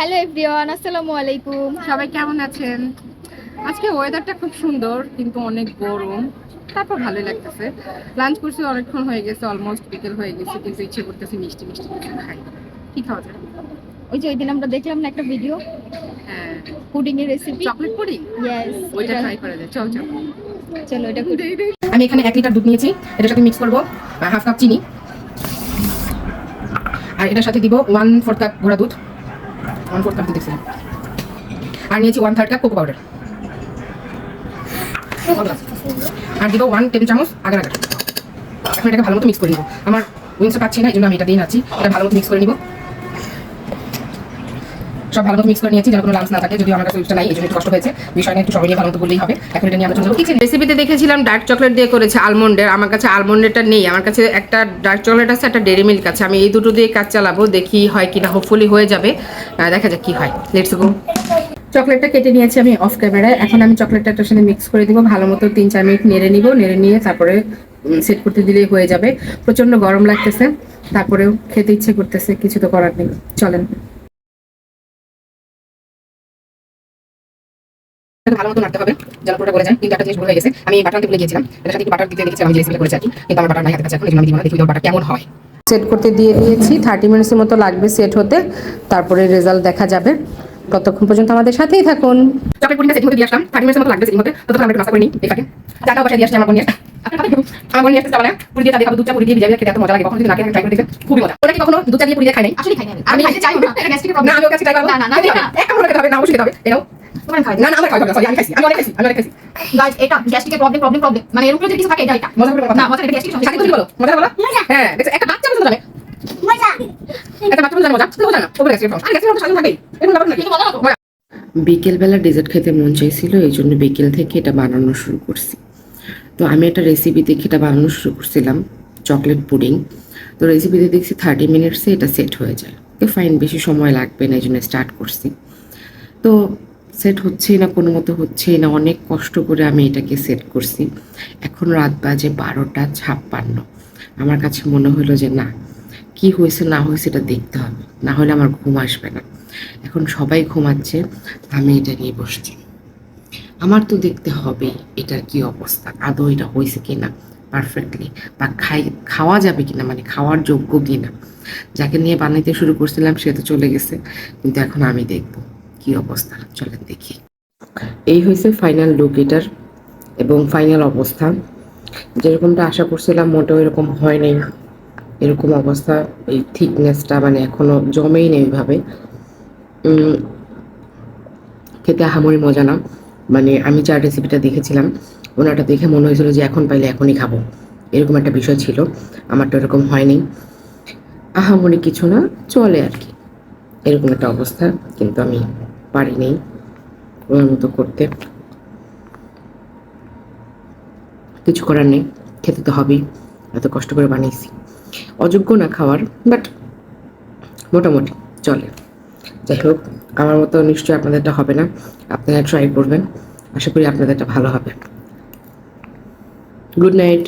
Hello everyone, আসসালামু আলাইকুম। সবাই কেমন আছেন? আজকে ওয়েদারটা খুব সুন্দর কিন্তু অনেক গরম, তারপর ভালোই লাগতেছে। লাঞ্চ করছি অনেকক্ষণ হয়ে গেছে, অলমোস্ট বিকেল হয়ে গেছে, কিন্তু ইচ্ছে করতেছে মিষ্টি মিষ্টি কিছু খাই। কি খাওয়া যায়? ওই যে ওই দিন আমরা দেখলাম না একটা ভিডিও, হ্যাঁ, পুডিং এর রেসিপি। Chocolate pudding. ইয়েস, ওইটা ট্রাই করা যায়, চল চল। চলো এটা করি। আমি এখানে 1 লিটার দুধ নিয়েছি, এটার সাথে মিক্স করবো হাফ কাপ চিনি, আর এটার সাথে দিব 1/4 কাপ গুঁড়া দুধ, 1/4 কাপ দিতেছি, আর নিয়েছি 1/3 কাপ কোকো পাউডার, আর দিব 1 টেবিল চামচ আগার আগার। এখন এটাকে ভালো মতো মিক্স করে নিব। আমার উইন্সটা পাচ্ছি না, এই জন্য আমি এটা দিয়ে নাচ্ছি। এটা ভালো মতো মিক্স করে নিব। সব ভালো মতো মিক্স করে নিয়েছি, যেন কোনো লাম্পস না থাকে। যদিও আমার কাছে উইন্সটা নাই, এই জন্য একটু কষ্ট হয়েছে। বিষয় না, একটু সময় নিয়ে ভালো মতো বললেই হবে। এখন এটা নিয়ে আমরা চলে যাবো কিচেনে। রেসিপিতে দেখেছিলাম ডার্ক চকলেট দিয়ে করেছে আলমন্ডের। আমার কাছে আলমন্ডেরটা নেই, আমার কাছে একটা ডার্ক চকলেট আছে, একটা ডেরি মিল্ক আছে। আমি এই দুটো দিয়ে কাজ চালাবো, দেখি হয় কিনা। হোপফুলি হয়ে যাবে, দেখা যাক কি হয়। Let's go. চকলেটটা কেটে নিয়েছি আমি অফ ক্যামেরায়। এখন আমি চকলেটটার সাথে মিক্স করে দিব, ভালো মতো 3-4 মিনিট নেড়ে নিব। নেড়ে নিয়ে তারপরে সেট করতে দিলেই হয়ে যাবে। প্রচন্ড গরম লাগতেছে, তারপরেও খেতে ইচ্ছে করতেছে, কিছু তো করার নেই। চলেন, ভালো মতো নাড়তে হবে যেন পুরোটা গলে যায়। কিন্তু একটা জিনিস ভুল হয়ে গেছে, আমি বাটার আনতে ভুলে গিয়েছিলাম। এটার সাথে একটু বাটার দিতে দেখেছিলাম, আমি যে রেসিপি করেছি আর কি, কিন্তু আমার বাটার নাই হাতে কাছে এখন, এই জন্য আমি দিব না। দেখি বাটার কেমন হয়। সেট করতে দিয়ে দিয়েছি, 30 মিনিটসের মতো লাগবে সেট হতে, তারপরে রেজাল্ট দেখা যাবে। ততক্ষণ পর্যন্ত আমাদের সাথেই থাকুন। চকলেট পুডিংটা সেটিং হতে দিয়ে আসলাম, 30 মিনিটের মতো লাগবে সেটিং হতে। ততক্ষণ আমরা একটু নাস্তা করে নিই। এই ফাঁকে চাটাও বাসায় দিয়ে আসছি আমার বোন নিয়ে। আমার বোন নিয়ে আসতে চাওয়া পুরি দিয়ে চা খাবো, দুধ চা পুরি দিয়ে ভিজাবে, খেতে এত মজা লাগে। কখনো যদি না খেয়ে ট্রাই করে দেখবেন, খুবই মজা। ওটা কি কখনো দুধ চা দিয়ে পুরি দিয়ে খাই নাই? আসলে খাই না আমি খাইতে চাই না, এটা গ্যাস্ট্রিকের প্রবলেম। না, আমি ওর কাছে ট্রাই করব। না এক কামড় খেতে হবে, না অবশ্যই খেতে হবে। এনাও তোমার খাই না, না আমার খাই হবে, সরি আমি খাইছি, আমি অনেক খাইছি। গাইস, এটা গ্যাস্ট্রিকের প্রবলেম মানে এর উপরে যদি কিছু থাকে এটা মজা করে কথা না, মজা এটা গ্যাস্ট্রিক সাথে তুমি বলো মজা বলো। হ্যাঁ, দেখো একটা বাচ্চা বুঝতে জানে, একটা বাচ্চা বুঝতে জানে মজা, তুমি বোঝা না। ওপরে গ্যাস্ট্রিক প্রবলেম, আর গ্যাস্ট্রিক প্রবলেম সাথে থাকেই, এরকম ব্যাপার নাকি? বিকেলবেলা ডেজার্ট খেতে মন চাইছিল, এই জন্য বিকেল থেকে এটা বানানো শুরু করছি। তো আমি একটা রেসিপি দেখে এটা বানানো শুরু করছিলাম, চকলেট পুডিং। তো রেসিপিতে দেখছি 30 মিনিটসে এটা সেট হয়ে যায়। তো ফাইন, বেশি সময় লাগবে না, এই জন্য স্টার্ট করছি। তো সেট হচ্ছেই না, কোনো মতো হচ্ছেই না, অনেক কষ্ট করে আমি এটাকে সেট করছি। এখন রাত বাজে 12:56। আমার কাছে মনে হলো যে না, কি হয়েছে না হয়েছে এটা দেখতে হবে, না হলে আমার ঘুম আসবে না। এখন সবাই ঘুমাচ্ছে, আমি এটা নিয়ে বসছি। আমার তো দেখতে হবে এটার কি অবস্থা, আদৌ এটা হয়েছে কিনা পারফেক্টলি, বা খাওয়া যাবে কিনা, মানে খাওয়ার যোগ্য কিনা। যাকে নিয়ে বানাইতে শুরু করছিলাম সে তো চলে গেছে, কিন্তু এখন আমি দেখব কি অবস্থা। চলেন দেখি। এই হয়েছে ফাইনাল লুক এটার, এবং ফাইনাল অবস্থা। যেরকমটা আশা করছিলাম মোটেও এরকম হয় নাই। এরকম অবস্থা, এই থিকনেসটা মানে এখনো জমেই নেই ওইভাবে। খেতে আহামরি মজা না, মানে আমি যার রেসিপিটা দেখেছিলাম ওনাটা দেখে মনে হয়েছিল যে এখন পাইলে এখনই খাবো, এরকম একটা বিষয় ছিল। আমারটা এরকম হয়নি, আহামরি কিছু না, চলে আর কি, এরকম একটা অবস্থা। কিন্তু আমি পারিনি ওনার মতো করতে, কিছু করার নেই, খেতে তো হবেই, এত কষ্ট করে বানিয়েছি। অযোগ্য না খাওয়ার, বাট মোটামুটি চলে। যাই হোক, আমার মতো নিশ্চয়ই আপনাদেরটা হবে না, আপনারা ট্রাই করবেন, আশা করি আপনাদেরটা ভালো হবে। Good night.